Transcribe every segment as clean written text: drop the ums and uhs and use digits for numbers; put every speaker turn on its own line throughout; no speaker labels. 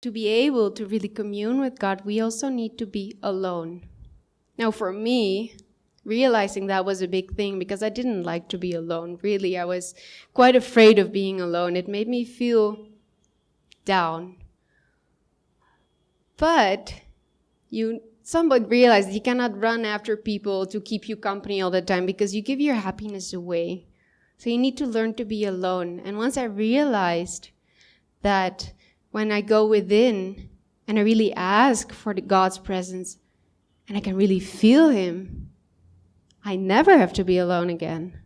to be able to really commune with God, we also need to be alone. Now, for me, realizing that was a big thing because I didn't like to be alone. Really, I was quite afraid of being alone. It made me feel down. But somebody realized you cannot run after people to keep you company all the time because you give your happiness away. So you need to learn to be alone. And once I realized that when I go within and I really ask for God's presence and I can really feel Him, I never have to be alone again.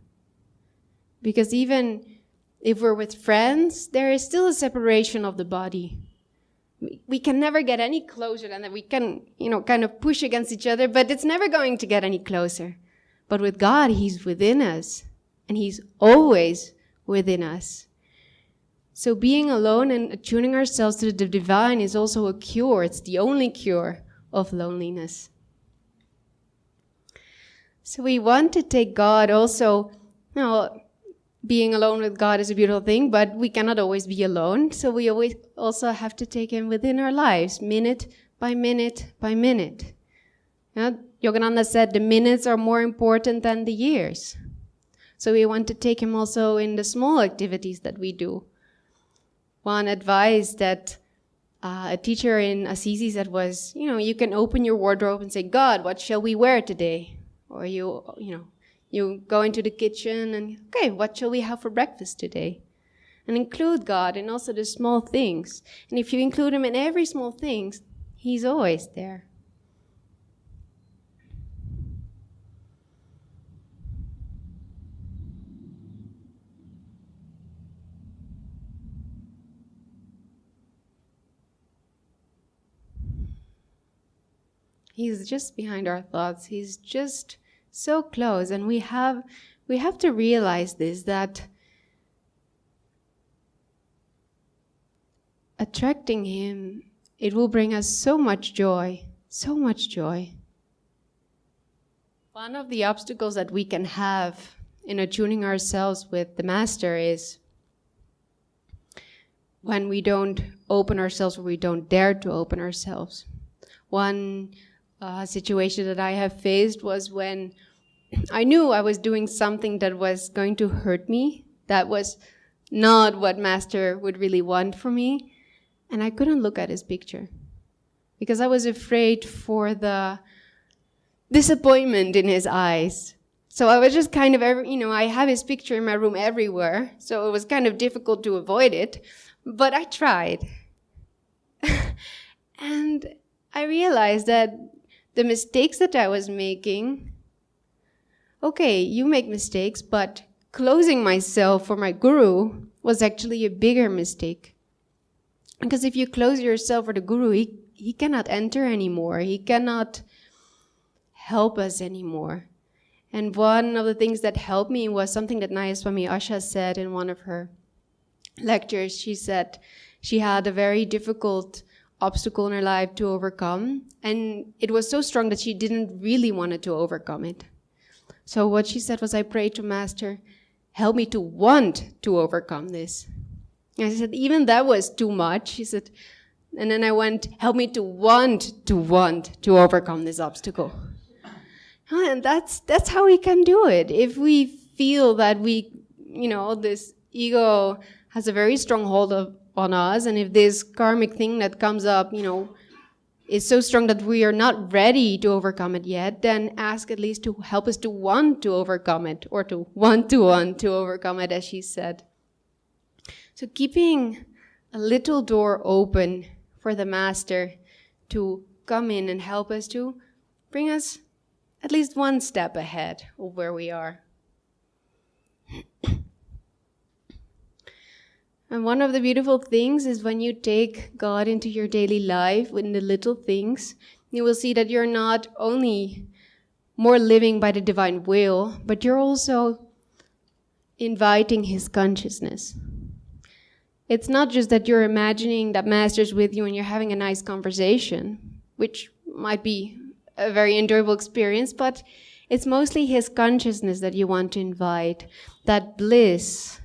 Because even if we're with friends, there is still a separation of the body. We can never get any closer than that. We can, kind of push against each other, but it's never going to get any closer. But with God, He's within us, and He's always within us. So being alone and attuning ourselves to the divine is also a cure. It's the only cure of loneliness. So we want to take God also, being alone with God is a beautiful thing, but we cannot always be alone. So we always also have to take Him within our lives, minute by minute by minute. Ananda said the minutes are more important than the years. So we want to take Him also in the small activities that we do. One advice that a teacher in Assisi said was, you can open your wardrobe and say, God, what shall we wear today? Or you go into the kitchen and, okay, what shall we have for breakfast today? And include God in also the small things. And if you include Him in every small thing, He's always there. He's just behind our thoughts. He's just so close. And we have to realize this, that attracting Him, it will bring us so much joy, so much joy. One of the obstacles that we can have in attuning ourselves with the Master is when we don't open ourselves, or we don't dare to open ourselves. One situation that I have faced was when I knew I was doing something that was going to hurt me, that was not what Master would really want for me, and I couldn't look at his picture because I was afraid for the disappointment in his eyes. So I was just kind of, I have his picture in my room everywhere, so it was kind of difficult to avoid it, but I tried. And I realized that the mistakes that I was making, okay, you make mistakes, but closing myself for my guru was actually a bigger mistake. Because if you close yourself for the guru, he cannot enter anymore. He cannot help us anymore. And one of the things that helped me was something that Nayaswami Asha said in one of her lectures. She said she had a very difficult obstacle in her life to overcome, and it was so strong that she didn't really want to overcome it. So what she said was, I prayed to Master, help me to want to overcome this. And I said, even that was too much. She said, and then I went, help me to want to overcome this obstacle. And that's how we can do it. If we feel that this ego has a very strong hold on us, and if this karmic thing that comes up, is so strong that we are not ready to overcome it yet, then ask at least to help us to want to overcome it, or to want to overcome it, as she said. So keeping a little door open for the Master to come in and help us, to bring us at least one step ahead of where we are. And one of the beautiful things is when you take God into your daily life, in the little things, you will see that you're not only more living by the divine will, but you're also inviting His consciousness. It's not just that you're imagining that Master's with you and you're having a nice conversation, which might be a very enjoyable experience, but it's mostly His consciousness that you want to invite, that bliss,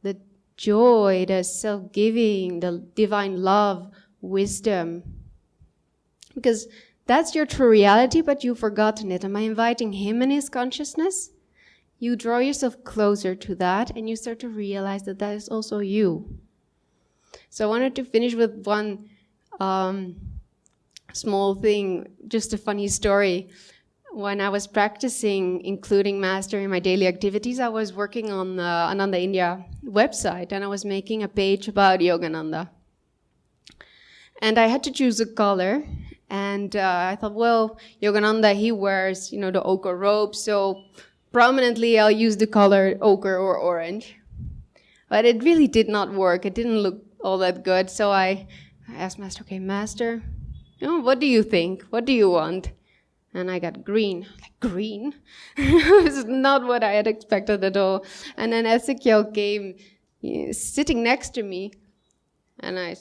the joy, the self-giving, the divine love wisdom. Because that's your true reality, but you've forgotten it. And by inviting him in his consciousness, you draw yourself closer to that, and you start to realize that that is also you. So I wanted to finish with one small thing, just a funny story. When I was practicing including master in my daily activities, I was working on the Ananda India website, and I was making a page about Yogananda. And I had to choose a color, and I thought, well, Yogananda, he wears, the ochre robe, so prominently I'll use the color ochre or orange. But it really did not work. It didn't look all that good. So I asked Master, okay, Master, what do you think? What do you want? And I got green. Like, green? This is not what I had expected at all. And then Hezequiel came sitting next to me. And I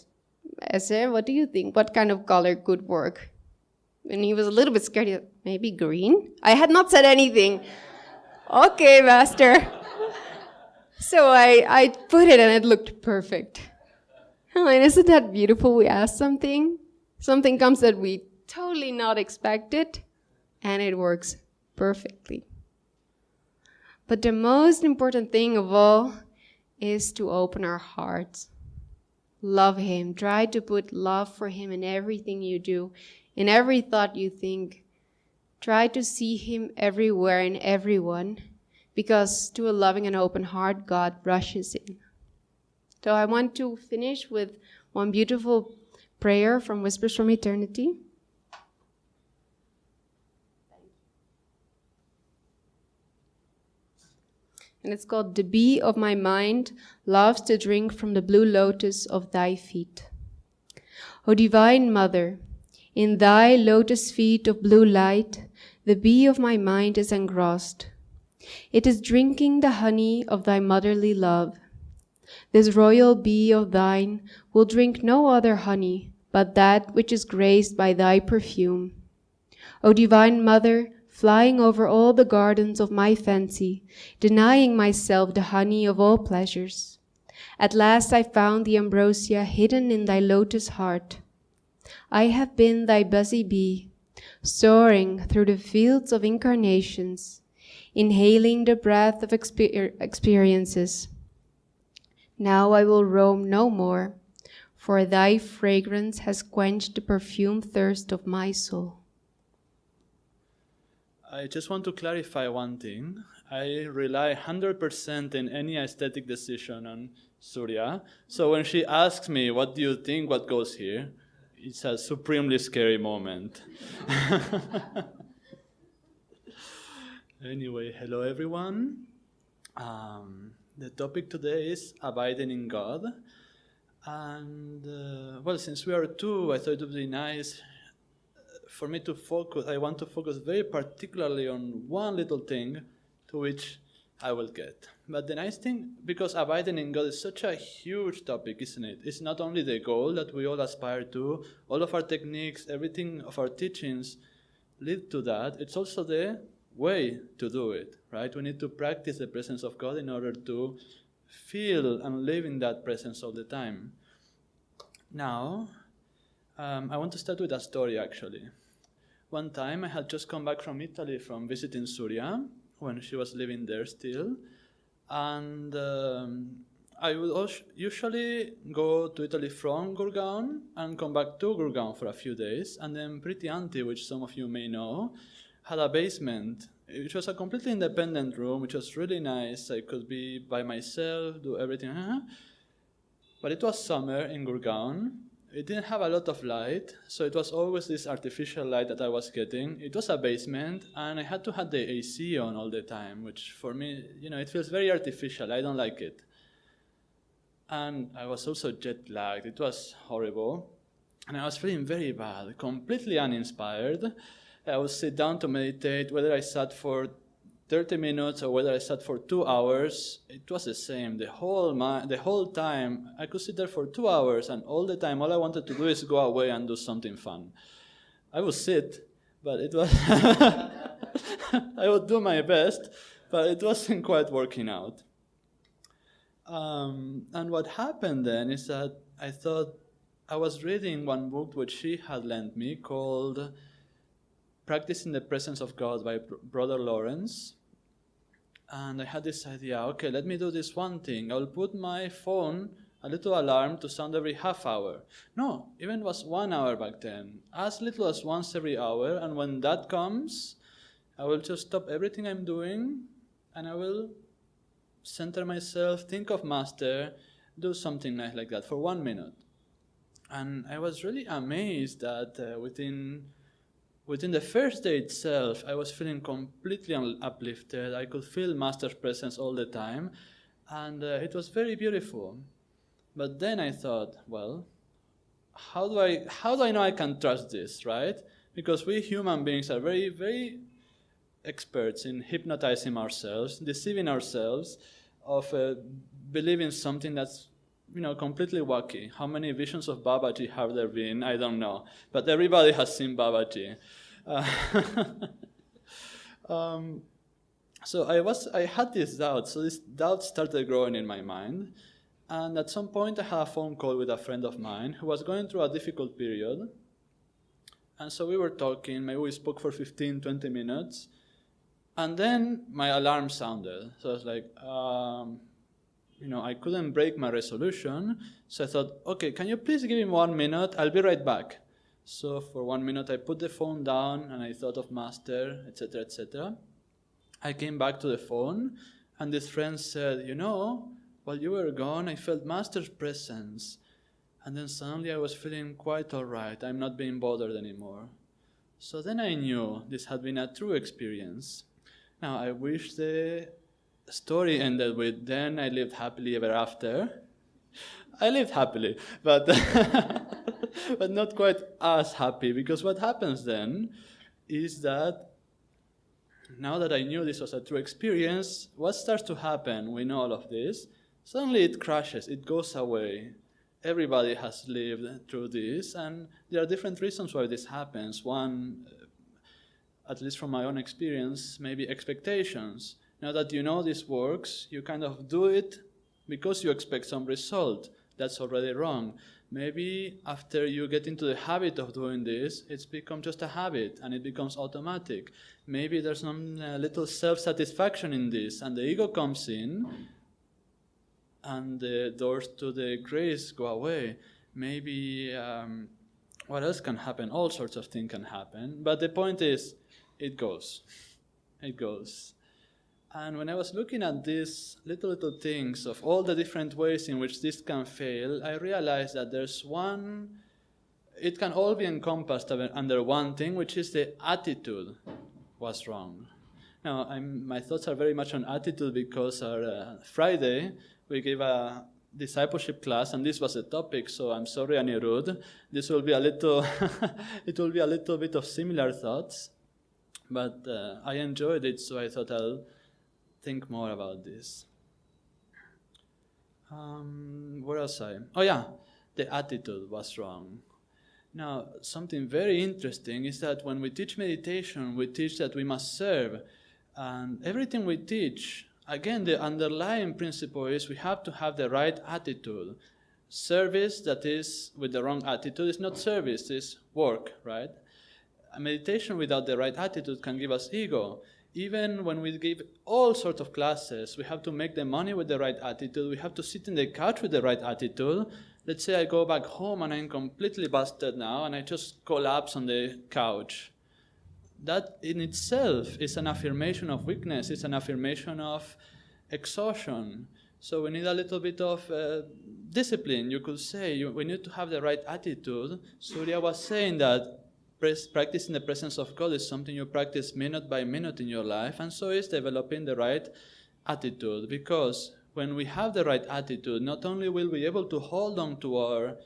said, what do you think? What kind of color could work? And he was a little bit scared. He said, maybe green? I had not said anything. Okay, Master. So I put it, and it looked perfect. And isn't that beautiful? We ask something comes that we totally not expected, and it works perfectly. But the most important thing of all is to open our hearts. Love him. Try to put love for him in everything you do, in every thought you think. Try to see him everywhere in everyone, because to a loving and open heart, God rushes in. So I want to finish with one beautiful prayer from Whispers from Eternity. And it's called, "The bee of my mind loves to drink from the blue lotus of thy feet. O Divine Mother, in thy lotus feet of blue light, the bee of my mind is engrossed. It is drinking the honey of thy motherly love. This royal bee of thine will drink no other honey but that which is graced by thy perfume. O Divine Mother, flying over all the gardens of my fancy, denying myself the honey of all pleasures, at last I found the ambrosia hidden in thy lotus heart. I have been thy busy bee, soaring through the fields of incarnations, inhaling the breath of experiences. Now I will roam no more, for thy fragrance has quenched the perfume thirst of my soul."
I just want to clarify one thing. I rely 100% in any aesthetic decision on Surya. So when she asks me, what do you think, what goes here? It's a supremely scary moment. Anyway, hello everyone. The topic today is abiding in God. And, since we are two, I thought it would be nice for me to focus. I want to focus very particularly on one little thing to which I will get. But the nice thing, because abiding in God is such a huge topic, isn't it? It's not only the goal that we all aspire to, all of our techniques, everything of our teachings lead to that. It's also the way to do it, right? We need to practice the presence of God in order to feel and live in that presence all the time. Now, I want to start with a story, actually. One time, I had just come back from Italy from visiting Surya, when she was living there still. And I would usually go to Italy from Gurgaon and come back to Gurgaon for a few days. And then Pretty Auntie, which some of you may know, had a basement, which was a completely independent room, which was really nice. I could be by myself, do everything. But it was summer in Gurgaon. It didn't have a lot of light, so it was always this artificial light that I was getting. It was a basement, and I had to have the AC on all the time, which for me, it feels very artificial. I don't like it. And I was also jet lagged. It was horrible. And I was feeling very bad, completely uninspired. I would sit down to meditate, whether I sat for 30 minutes or whether I sat for 2 hours, it was the same. The whole time, I could sit there for 2 hours, and all the time, all I wanted to do is go away and do something fun. I would sit, but it was... I would do my best, but it wasn't quite working out. And what happened then is that I thought, I was reading one book which she had lent me called Practicing the Presence of God by Brother Lawrence. And I had this idea, okay, let me do this one thing. I'll put my phone, a little alarm to sound every half hour. No, even was 1 hour back then. As little as once every hour. And when that comes, I will just stop everything I'm doing and I will center myself, think of Master, do something nice like that for 1 minute. And I was really amazed that within the first day itself, I was feeling completely uplifted. I could feel Master's presence all the time, and it was very beautiful. But then I thought, well, how do I know I can trust this, right? Because we human beings are very, very experts in hypnotizing ourselves, deceiving ourselves, of believing something that's completely wacky. How many visions of Babaji have there been? I don't know. But everybody has seen Babaji. So I had this doubt. So this doubt started growing in my mind. And at some point I had a phone call with a friend of mine who was going through a difficult period. And so we were talking. Maybe we spoke for 15, 20 minutes. And then my alarm sounded. So I was like, I couldn't break my resolution, so I thought, okay, can you please give him 1 minute? I'll be right back. So for 1 minute, I put the phone down and I thought of Master, etc., etc. I came back to the phone, and this friend said, while you were gone, I felt Master's presence. And then suddenly I was feeling quite all right. I'm not being bothered anymore. So then I knew this had been a true experience. Now, I wish the story ended with, then I lived happily ever after. I lived happily, but but not quite as happy, because what happens then is that now that I knew this was a true experience, what starts to happen? We know all of this. Suddenly it crashes, it goes away. Everybody has lived through this, and there are different reasons why this happens. One, at least from my own experience, maybe expectations. Now that you know this works, you kind of do it because you expect some result. That's already wrong. Maybe after you get into the habit of doing this, it's become just a habit and it becomes automatic. Maybe there's some little self-satisfaction in this, and the ego comes in and the doors to the grace go away. Maybe what else can happen? All sorts of things can happen. But the point is, it goes. It goes. And when I was looking at these little things of all the different ways in which this can fail, I realized that there's one, it can all be encompassed under one thing, which is the attitude was wrong. Now, my thoughts are very much on attitude because our Friday, we gave a discipleship class, and this was a topic, so I'm sorry, Anirudh. This will be a little, it will be a little bit of similar thoughts, but I enjoyed it, so I thought I'll think more about this. Where else Oh yeah, the attitude was wrong. Now, something very interesting is that when we teach meditation, we teach that we must serve. And everything we teach, again, the underlying principle is we have to have the right attitude. Service that is with the wrong attitude is not service, it's work, right? A meditation without the right attitude can give us ego. Even when we give all sorts of classes, we have to make the money with the right attitude. We have to sit in the couch with the right attitude. Let's say I go back home and I'm completely busted now and I just collapse on the couch. That in itself is an affirmation of weakness. It's an affirmation of exhaustion. So we need a little bit of discipline, you could say. We need to have the right attitude. Surya was saying that practicing the presence of God is something you practice minute by minute in your life, and so is developing the right attitude. Because when we have the right attitude, not only will we be able to hold on to our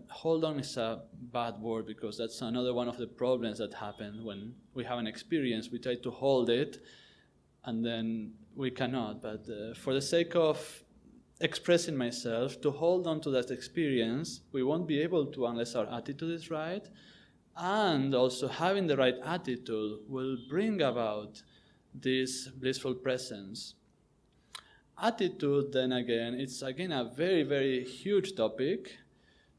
hold on is a bad word, because that's another one of the problems that happen when we have an experience. We try to hold it, and then we cannot. But for the sake of expressing myself, to hold on to that experience, we won't be able to unless our attitude is right. And also having the right attitude will bring about this blissful presence. Attitude, then again, it's again a very, very huge topic.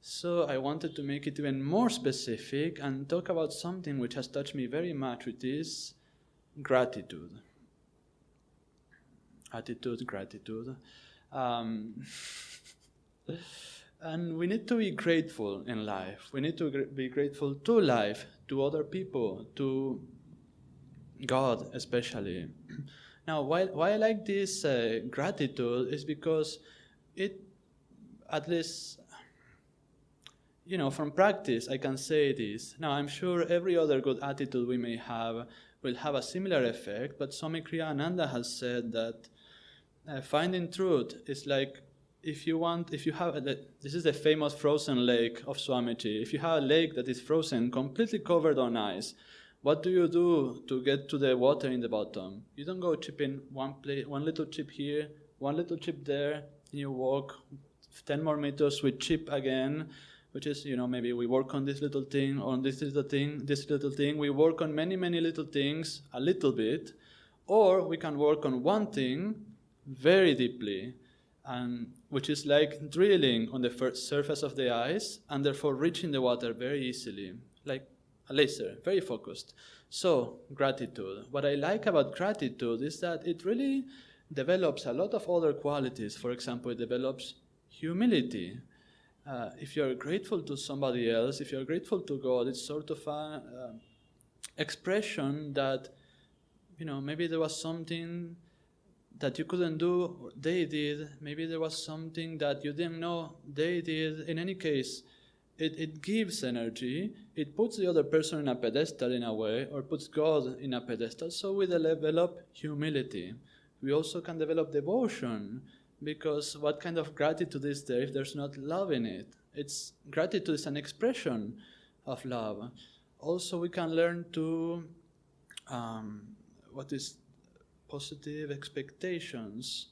So I wanted to make it even more specific and talk about something which has touched me very much, which is gratitude. Gratitude. And we need to be grateful in life. We need to be grateful to life, to other people, to God especially. Now, why I like this gratitude is because it, at least, from practice, I can say this. Now, I'm sure every other good attitude we may have will have a similar effect, but Swami Kriya Ananda has said that finding truth is like, this is the famous frozen lake of Swamiji. If you have a lake that is frozen, completely covered on ice, what do you do to get to the water in the bottom? You don't go chipping one little chip here, one little chip there, and you walk 10 more meters with chip again, which is, maybe we work on this little thing, on this little thing. We work on many, many little things, a little bit, or we can work on one thing very deeply, and which is like drilling on the surface of the ice, and therefore reaching the water very easily, like a laser, very focused. So, gratitude. What I like about gratitude is that it really develops a lot of other qualities. For example, it develops humility. If you're grateful to somebody else, if you're grateful to God, it's sort of an expression that, maybe there was something that you couldn't do, they did. Maybe there was something that you didn't know, they did. In any case, it gives energy. It puts the other person in a pedestal in a way, or puts God in a pedestal. So we develop humility. We also can develop devotion, because what kind of gratitude is there if there's not love in it? Gratitude is an expression of love. Also, we can learn to positive expectations.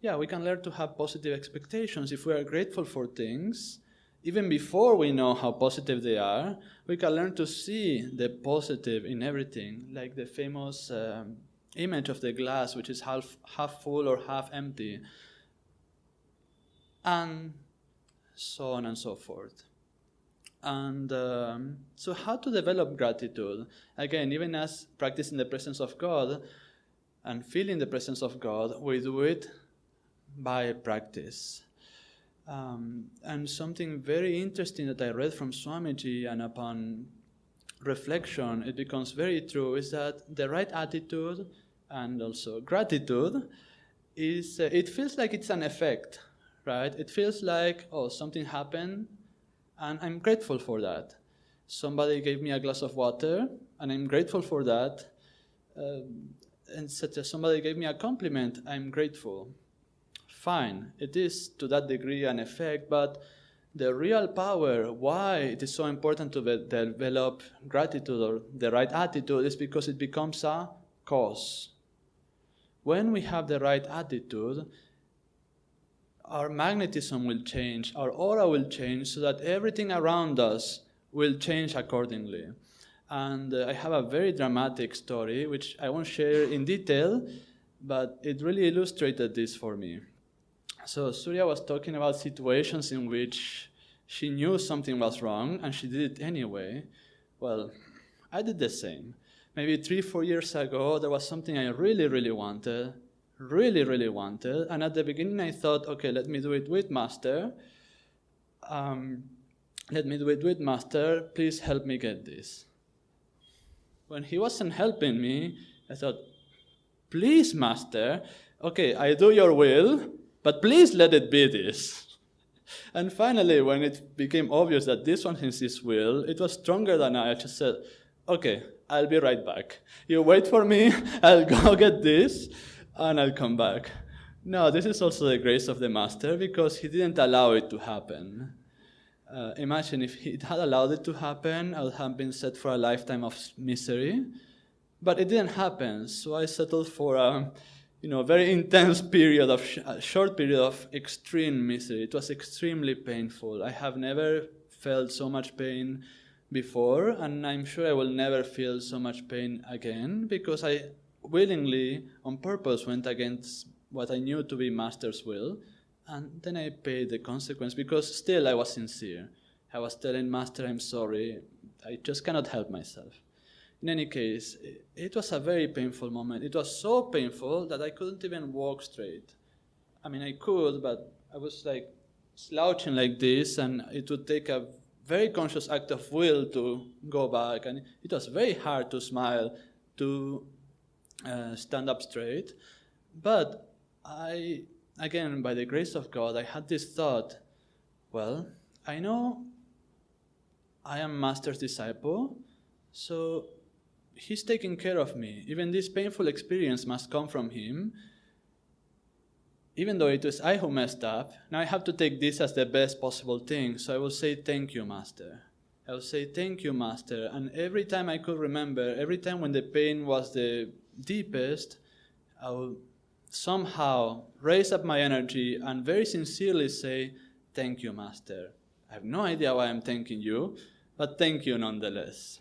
Yeah, we can learn to have positive expectations. If we are grateful for things, even before we know how positive they are, we can learn to see the positive in everything, like the famous image of the glass, which is half full or half empty, and so on and so forth. And so how to develop gratitude? Again, even as practicing the presence of God and feeling the presence of God, we do it by practice. And something very interesting that I read from Swamiji, and upon reflection, it becomes very true, is that the right attitude and also gratitude is, it feels like it's an effect, right? It feels like, something happened, and I'm grateful for that. Somebody gave me a glass of water, and I'm grateful for that. And somebody gave me a compliment, I'm grateful. Fine, it is to that degree an effect, but the real power, why it is so important to develop gratitude or the right attitude, is because it becomes a cause. When we have the right attitude, our magnetism will change, our aura will change, so that everything around us will change accordingly. And I have a very dramatic story, which I won't share in detail, but it really illustrated this for me. So Surya was talking about situations in which she knew something was wrong, and she did it anyway. Well, I did the same. Maybe 3-4 years ago, there was something I really wanted, and at the beginning I thought, okay, let me do it with Master. Please help me get this. When he wasn't helping me, I thought, please, Master, okay, I do your will, but please let it be this. And finally, when it became obvious that this one is his will, it was stronger than I just said, okay, I'll be right back. You wait for me, I'll go get this, and I'll come back. No, this is also the grace of the Master, because he didn't allow it to happen. Imagine if he had allowed it to happen, I would have been set for a lifetime of misery. But it didn't happen, so I settled for a very intense period of short period of extreme misery. It was extremely painful. I have never felt so much pain before, and I'm sure I will never feel so much pain again, because I willingly, on purpose, went against what I knew to be Master's will, and then I paid the consequence, because still I was sincere. I was telling Master, I'm sorry, I just cannot help myself. In any case, it was a very painful moment. It was so painful that I couldn't even walk straight. I mean, I could, but I was like slouching like this, and it would take a very conscious act of will to go back, and it was very hard to smile, to stand up straight. But again, by the grace of God, I had this thought, well, I know I am Master's disciple, so he's taking care of me. Even this painful experience must come from him. Even though it was I who messed up, now I have to take this as the best possible thing. So I will say, thank you, Master. I will say, thank you, Master. And every time I could remember, every time when the pain was the deepest, I will somehow raise up my energy and very sincerely say, thank you, Master. I have no idea why I'm thanking you, but thank you nonetheless.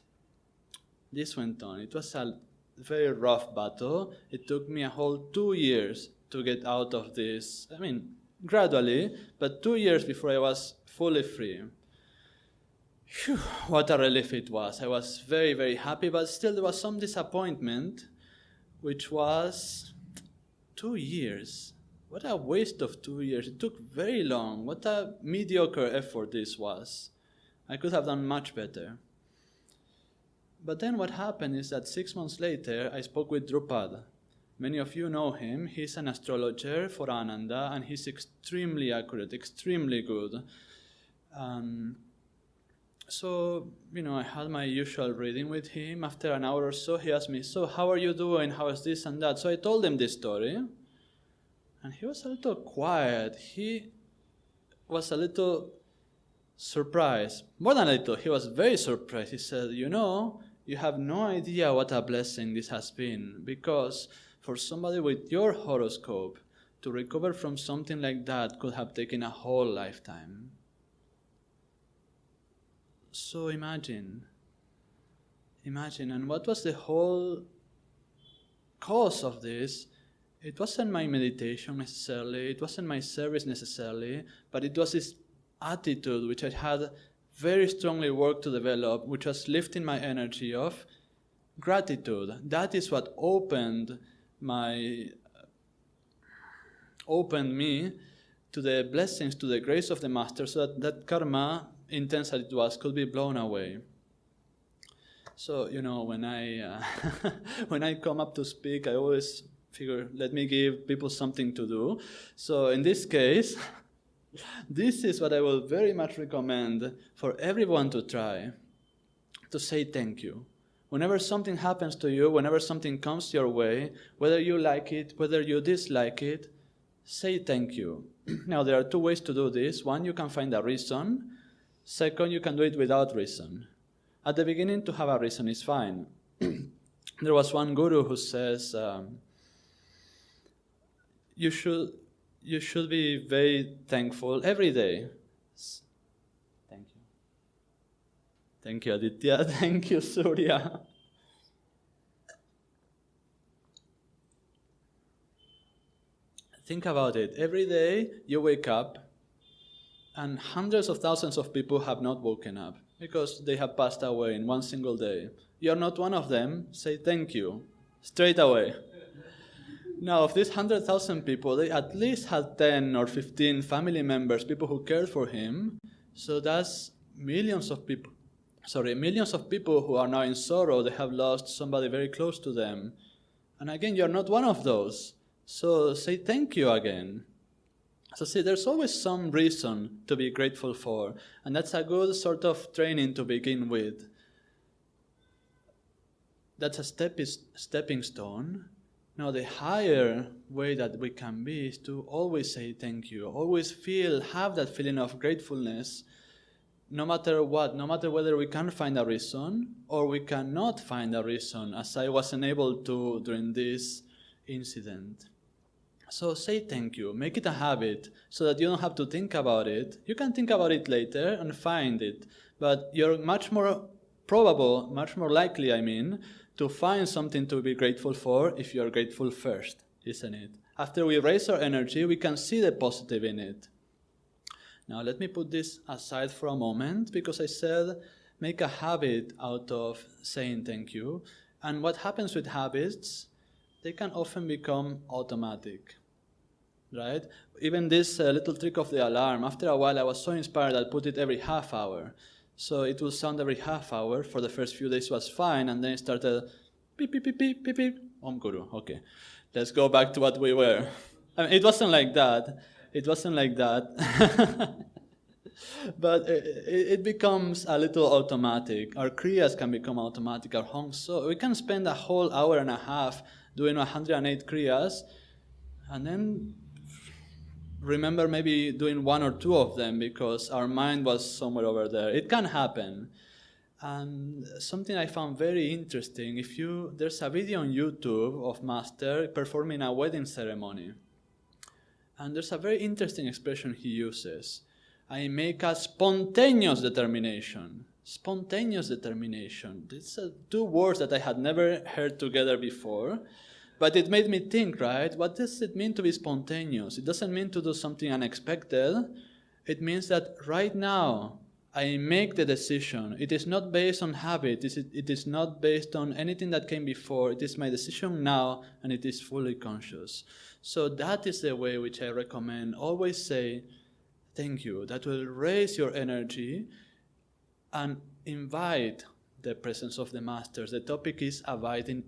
This went on. It was a very rough battle. It took me a whole 2 years to get out of this. I mean, gradually, but 2 years before I was fully free. Whew, what a relief it was. I was very, very happy, but still there was some disappointment, which was 2 years. What a waste of 2 years. It took very long. What a mediocre effort this was. I could have done much better. But then what happened is that 6 months later, I spoke with Drupad. Many of you know him. He's an astrologer for Ananda, and he's extremely accurate, extremely good. So, I had my usual reading with him. After an hour or so, he asked me, so how are you doing? How is this and that? So I told him this story. And he was a little quiet. He was a little surprised. More than a little, he was very surprised. He said, you have no idea what a blessing this has been, because for somebody with your horoscope to recover from something like that could have taken a whole lifetime. So imagine, and what was the whole cause of this? It wasn't my meditation necessarily, it wasn't my service necessarily, but it was this attitude which I had very strongly worked to develop, which was lifting my energy of gratitude. That is what opened me to the blessings, to the grace of the Master, so that karma, intense as it was, could be blown away. So, when I when I come up to speak, I always figure, let me give people something to do. So in this case, this is what I will very much recommend for everyone to try, to say thank you. Whenever something happens to you, whenever something comes your way, whether you like it, whether you dislike it, say thank you. Now, there are 2 ways to do this. One, you can find a reason. Second, you can do it without reason. At the beginning, to have a reason is fine. There was one guru who says, you should be very thankful every day. Thank you. Thank you, Aditya. Thank you, Surya. Think about it. Every day you wake up, and hundreds of thousands of people have not woken up because they have passed away in one single day. You're not one of them. Say thank you straight away. Now, of these 100,000 people, they at least had 10 or 15 family members, people who cared for him. So that's millions of people who are now in sorrow. They have lost somebody very close to them. And again, you're not one of those. So say thank you again. So see, there's always some reason to be grateful for. And that's a good sort of training to begin with. That's a stepping stone. Now, the higher way that we can be is to always say thank you, always have that feeling of gratefulness, no matter what, no matter whether we can find a reason or we cannot find a reason, as I wasn't able to during this incident. So say thank you, make it a habit so that you don't have to think about it. You can think about it later and find it, but you're much more likely, to find something to be grateful for if you're grateful first, isn't it? After we raise our energy, we can see the positive in it. Now let me put this aside for a moment, because I said make a habit out of saying thank you. And what happens with habits, they can often become automatic, right? Even this little trick of the alarm, after a while I was so inspired I'd put it every half hour. So it will sound every half hour. For the first few days was fine, and then it started beep, beep, beep, beep, beep, beep. Om Guru, okay. Let's go back to what we were. I mean, it wasn't like that. It wasn't like that. But it becomes a little automatic. Our kriyas can become automatic, our hong so. We can spend a whole hour and a half doing 108 kriyas, and then remember maybe doing one or two of them because our mind was somewhere over there. It can happen. And something I found very interesting, there's a video on YouTube of Master performing a wedding ceremony. And there's a very interesting expression he uses. I make a spontaneous determination. Spontaneous determination. These are two words that I had never heard together before. But it made me think, right? What does it mean to be spontaneous? It doesn't mean to do something unexpected. It means that right now, I make the decision. It is not based on habit. It is not based on anything that came before. It is my decision now, and it is fully conscious. So that is the way which I recommend. Always say, thank you. That will raise your energy and invite the presence of the Masters. The topic is abiding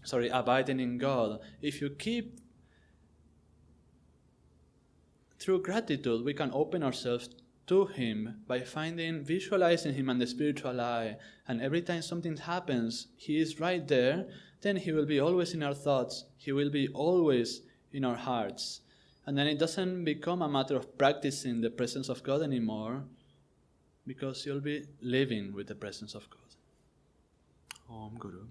in God. If you keep through gratitude, we can open ourselves to Him by visualizing Him and the spiritual eye. And every time something happens, He is right there. Then He will be always in our thoughts. He will be always in our hearts. And then it doesn't become a matter of practicing the presence of God anymore, because you'll be living with the presence of God. Om Guru.